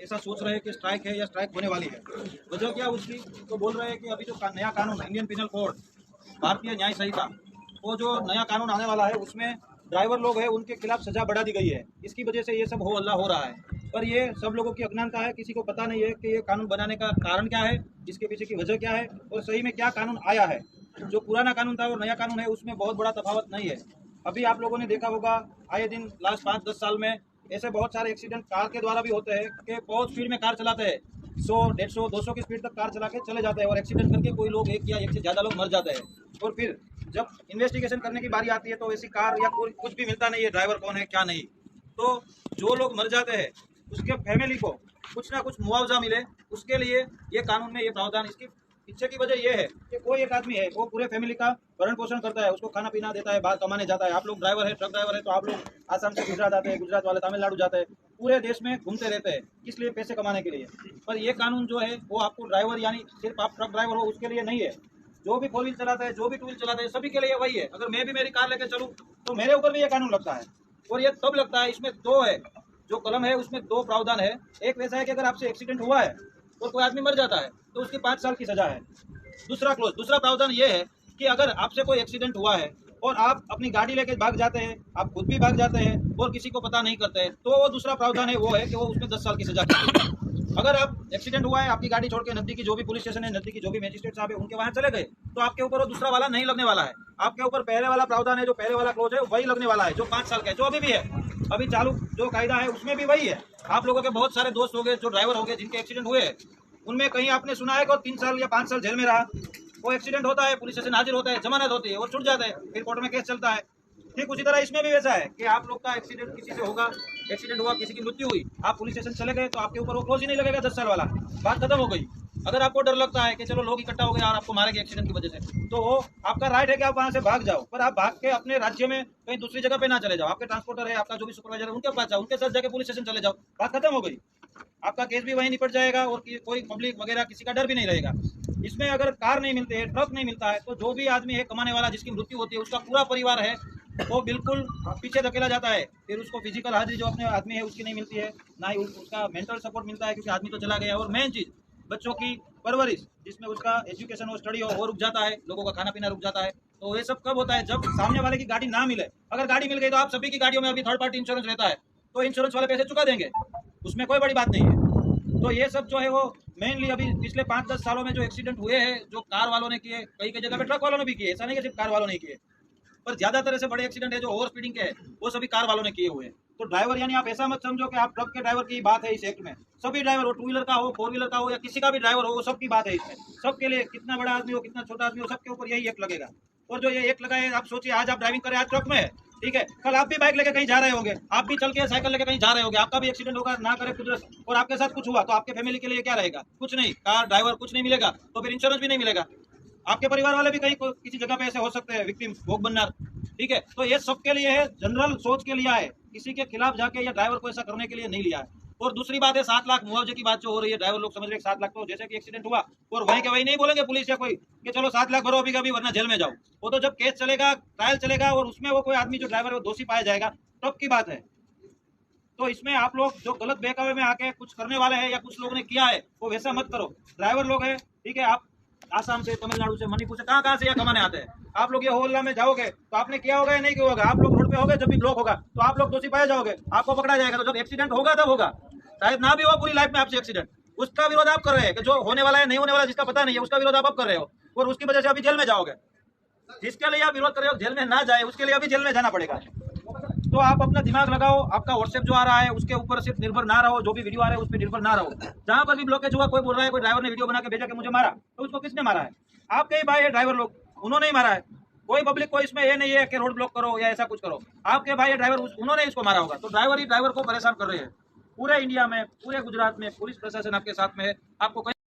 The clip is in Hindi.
ऐसा सोच रहे हैं कि स्ट्राइक है या स्ट्राइक होने वाली है। वजह क्या उसकी, तो बोल रहे हैं कि अभी जो नया कानून इंडियन पिनल कोड, भारतीय न्याय संहिता, वो जो नया कानून आने वाला है उसमें ड्राइवर लोग हैं उनके खिलाफ सजा बढ़ा दी गई है। इसकी वजह से ये सब हो हल्ला हो रहा है। पर ये सब लोगों की अज्ञानता है, किसी को पता नहीं है कि ये कानून बनाने का कारण क्या है, इसके पीछे की वजह क्या है और सही में क्या कानून आया है। जो पुराना कानून था और नया कानून है उसमें बहुत बड़ा तफावत नहीं है। अभी आप लोगों ने देखा होगा आए दिन लास्ट 5-10 साल में ऐसे बहुत सारे एक्सीडेंट कार के द्वारा भी होते हैं कि बहुत स्पीड में कार चलाते हैं, 100, 150, 200 की स्पीड तक कार चला के चले जाते हैं और एक्सीडेंट करके कोई लोग एक या एक से ज़्यादा लोग मर जाते हैं। और फिर जब इन्वेस्टिगेशन करने की बारी आती है तो ऐसी कार या कुछ भी मिलता नहीं है, ड्राइवर कौन है क्या नहीं। तो जो लोग मर जाते हैं उसके फैमिली को कुछ ना कुछ मुआवजा मिले, उसके लिए ये कानून में ये प्रावधान। इसकी पीछे की वजह यह है कि कोई एक आदमी है वो पूरे फैमिली का भरण पोषण करता है, उसको खाना पीना देता है, बाहर कमाने जाता है। आप लोग ड्राइवर है, ट्रक ड्राइवर है, तो आप लोग आसाम से गुजरात आते हैं, गुजरात वाले तमिलनाडु जाते हैं, पूरे देश में घूमते रहते हैं, किस लिए? पैसे कमाने के लिए। पर ये कानून जो है वो आपको ड्राइवर यानी सिर्फ आप ट्रक ड्राइवर हो उसके लिए नहीं है, जो भी 4 व्हील चलाता है, जो भी 2 व्हील चलाता है, सभी के लिए वही है। अगर मैं भी मेरी कार लेकर चलूँ तो मेरे ऊपर भी ये कानून लगता है। और ये तब लगता है, इसमें 2 है, जो कलम है उसमें 2 प्रावधान है। एक वैसा है कि अगर आपसे एक्सीडेंट हुआ है और कोई आदमी मर जाता है तो उसकी 5 साल की सजा है। दूसरा प्रावधान ये है कि अगर आपसे कोई एक्सीडेंट हुआ है और आप अपनी गाड़ी लेके भाग जाते हैं, आप खुद भी भाग जाते हैं और किसी को पता नहीं करते हैं, तो वो दूसरा प्रावधान है, वो है कि वो उसमें 10 साल की सजा है। अगर आप एक्सीडेंट हुआ है, आपकी गाड़ी छोड़ के नजदीकी जो भी पुलिस स्टेशन है, नजदीकी जो भी मजिस्ट्रेट साहब है उनके वहां चले गए, तो आपके ऊपर वो दूसरा वाला नहीं लगने वाला है। आपके ऊपर पहले वाला प्रावधान है, जो पहले वाला क्लोज है वही लगने वाला है, जो 5 साल का है, जो अभी भी है। अभी चालू जो कायदा है उसमें भी वही है। आप लोगों के बहुत सारे दोस्त हो गए जो ड्राइवर हो गए जिनके एक्सीडेंट हुए हैं, उनमें कहीं आपने सुना है कि 3 साल या 5 साल जेल में रहा। वो एक्सीडेंट होता है, पुलिस स्टेशन हाजिर होता है, जमानत होती है और छूट जाता है, फिर कोर्ट में केस चलता है। ठीक उसी तरह इसमें भी वैसा है कि आप लोग का एक्सीडेंट किसी से होगा, एक्सीडेंट हुआ, किसी की मृत्यु हुई, आप पुलिस स्टेशन चले गए तो आपके ऊपर वो क्लोज ही नहीं लगेगा 10 साल वाला, बात खत्म हो गई। अगर आपको डर लगता है कि चलो लोग इकट्ठा हो गए और आपको मारेंगे एक्सीडेंट की वजह से, तो वो आपका राइट है कि आप वहां से भाग जाओ, पर आप भाग के अपने राज्य में कहीं दूसरी जगह पे ना चले जाओ। आपके ट्रांसपोर्टर है, आपका जो भी सुपरवाइजर है, उनके पास जाओ, उनके साथ जाके पुलिस स्टेशन चले जाओ, बात खत्म हो गई। आपका केस भी वहीं निपट जाएगा और कोई पब्लिक वगैरह किसी का डर भी नहीं रहेगा। इसमें अगर कार नहीं मिलती है, ट्रक नहीं मिलता है, तो जो भी आदमी है कमाने वाला जिसकी मृत्यु होती है, उसका पूरा परिवार है वो बिल्कुल पीछे धकेला जाता है। फिर उसको फिजिकल हाजिरी जो अपने आदमी है उसकी नहीं मिलती है, ना ही उसका मेंटल सपोर्ट मिलता है क्योंकि आदमी तो चला गया। और मेन चीज बच्चों की परवरिश, जिसमें उसका एजुकेशन और स्टडी हो रुक जाता है, लोगों का खाना पीना रुक जाता है। तो ये सब कब होता है? जब सामने वाले की गाड़ी ना मिले। अगर गाड़ी मिल गई तो आप सभी की गाड़ियों में अभी थर्ड पार्टी इंश्योरेंस रहता है, तो इंश्योरेंस वाले पैसे चुका देंगे, उसमें कोई बड़ी बात नहीं है। तो ये सब जो है वो मेनली अभी पिछले 5-10 सालों में जो एक्सीडेंट हुए हैं, जो कार वालों ने किए, कई जगह पे ट्रक वालों ने भी किए, ऐसा नहीं कि सिर्फ कार वालों ने किए, पर ज्यादातर ऐसे बड़े एक्सीडेंट है जो ओवर स्पीडिंग के है वो सभी कार वालों ने किए हुए हैं। तो ड्राइवर यानी आप ऐसा मत समझो कि आप ट्रक के ड्राइवर की बात है इस एक्ट में। सभी ड्राइवर हो, 2 व्हीलर का हो, 4 व्हीलर का हो या किसी का भी ड्राइवर हो, वो सबकी बात है इसमें। सबके लिए, कितना बड़ा आदमी हो, कितना छोटा आदमी हो, सबके ऊपर यही एक्ट लगेगा। और जो ये एक्ट लगा है, आप सोचिए आज आप ड्राइविंग करें, आज ट्रक में है, ठीक है, कल आप भी बाइक लेके कहीं जा रहे होंगे, आप भी चल के साइकिल लेके कहीं जा रहे होंगे, आपका भी एक्सीडेंट होगा ना करे कुदरत और आपके साथ कुछ हुआ, तो आपके फैमिली के लिए क्या रहेगा? कुछ नहीं, कार ड्राइवर कुछ नहीं मिलेगा, तो फिर इंश्योरेंस भी नहीं मिलेगा। आपके परिवार वाले भी कहीं किसी जगह पे ऐसे हो सकते हैं, विक्टिम भोग बनना, ठीक है। तो ये सबके लिए है, जनरल सोच के लिया है, किसी के खिलाफ जाके या ड्राइवर को ऐसा करने के लिए नहीं लिया है। और दूसरी बात है 7 लाख मुआवजे की बात जो हो रही है, ड्राइवर लोग समझ रहे 7 लाख तो जैसे कि एक्सीडेंट हुआ और वहीं के वहीं नहीं बोलेंगे पुलिस या कोई कि चलो 7 लाख भरो अभी कभी वरना जेल में जाओ। वो तो जब केस चलेगा, ट्रायल चलेगा और उसमें वो कोई आदमी जो ड्राइवर है वो दोषी पाया जाएगा, तब की बात है। तो इसमें आप लोग जो गलत बहकावे में आके कुछ करने वाले हैं या कुछ लोगों ने किया है वो वैसा मत करो। ड्राइवर लोग है, ठीक है, आप आसाम से, तमिलनाडु से, मणिपुर से, कहाँ से यहाँ कमाने आते हैं। आप लोग ये होल्ला में जाओगे तो आपने किया होगा या नहीं किया होगा? आप लोग रोड पे होगे, जब भी ब्लॉक होगा तो आप लोग दोषी पाए जाओगे, आपको पकड़ा जाएगा। तो जब एक्सीडेंट होगा तब होगा, शायद ना भी हो पूरी लाइफ में आपसे एक्सीडेंट, उसका विरोध आप कर रहे हैं कि जो होने वाला है नहीं होने वाला जिसका पता नहीं है उसका विरोध आप अब कर रहे हो और उसकी वजह से अभी जेल में जाओगे। जिसके लिए आप विरोध कर रहे हो जेल में ना जाए उसके लिए अभी जेल में जाना पड़ेगा। तो आप अपना दिमाग लगाओ, आपका व्हाट्सएप जो आ रहा है उसके ऊपर सिर्फ निर्भर ना रहो, जो भी वीडियो आ रहा है उस पर निर्भर ना रहो। जहां पर भी ब्लॉकेज हुआ, कोई बोल रहा है कोई ड्राइवर ने वीडियो बना के भेजा कि मुझे मारा, तो उसको किसने मारा है? आपके ही भाई है ड्राइवर लोग, उन्होंने ही मारा है। कोई पब्लिक को इसमें ये नहीं है कि रोड ब्लॉक करो या ऐसा कुछ करो, आपके भाई ड्राइवर उन्होंने इसको मारा होगा। तो ड्राइवर ही ड्राइवर को परेशान कर रहे हैं। पूरे इंडिया में, पूरे गुजरात में पुलिस प्रशासन आपके साथ में है, आपको